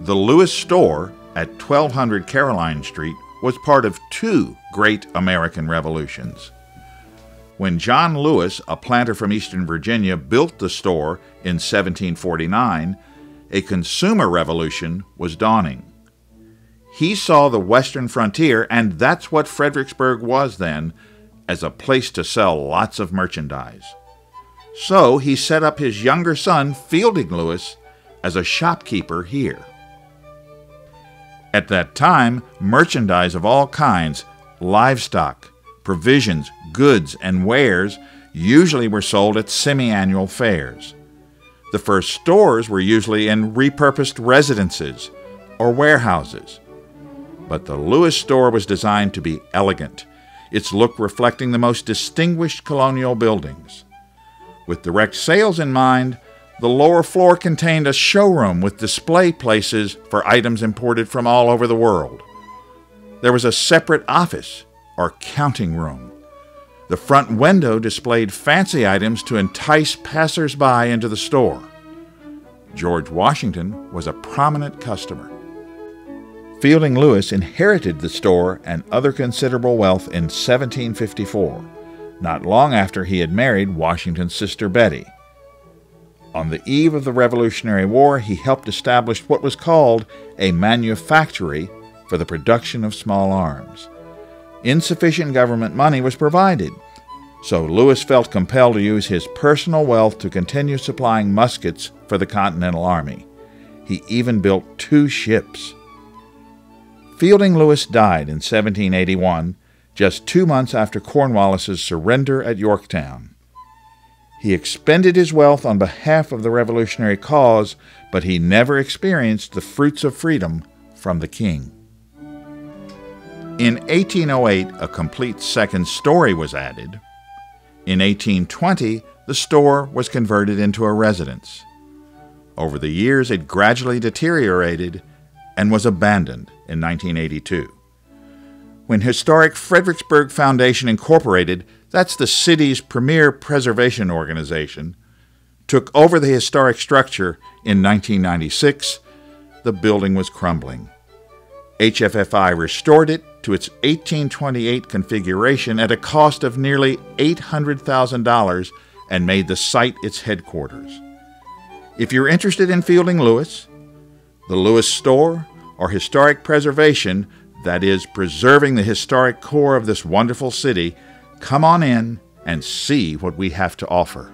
The Lewis store at 1200 Caroline Street was part of two great American revolutions. When John Lewis, a planter from Eastern Virginia, built the store in 1749, a consumer revolution was dawning. He saw the western frontier, and that's what Fredericksburg was then, as a place to sell lots of merchandise. So he set up his younger son, Fielding Lewis, as a shopkeeper here. At that time, merchandise of all kinds, livestock, provisions, goods, and wares usually were sold at semi-annual fairs. The first stores were usually in repurposed residences or warehouses. But the Lewis store was designed to be elegant, its look reflecting the most distinguished colonial buildings. With direct sales in mind, the lower floor contained a showroom with display places for items imported from all over the world. There was a separate office or counting room. The front window displayed fancy items to entice passers-by into the store. George Washington was a prominent customer. Fielding Lewis inherited the store and other considerable wealth in 1754, not long after he had married Washington's sister Betty. On the eve of the Revolutionary War, he helped establish what was called a manufactory for the production of small arms. Insufficient government money was provided, so Lewis felt compelled to use his personal wealth to continue supplying muskets for the Continental Army. He even built 2 ships. Fielding Lewis died in 1781, just 2 months after Cornwallis's surrender at Yorktown. He expended his wealth on behalf of the revolutionary cause, but he never experienced the fruits of freedom from the king. In 1808, a complete second story was added. In 1820, the store was converted into a residence. Over the years, it gradually deteriorated and was abandoned in 1982. When Historic Fredericksburg Foundation Incorporated, that's the city's premier preservation organization, took over the historic structure in 1996, the building was crumbling. HFFI restored it to its 1828 configuration at a cost of nearly $800,000 and made the site its headquarters. If you're interested in Fielding Lewis, the Lewis store, or historic preservation, that is, preserving the historic core of this wonderful city, come on in and see what we have to offer.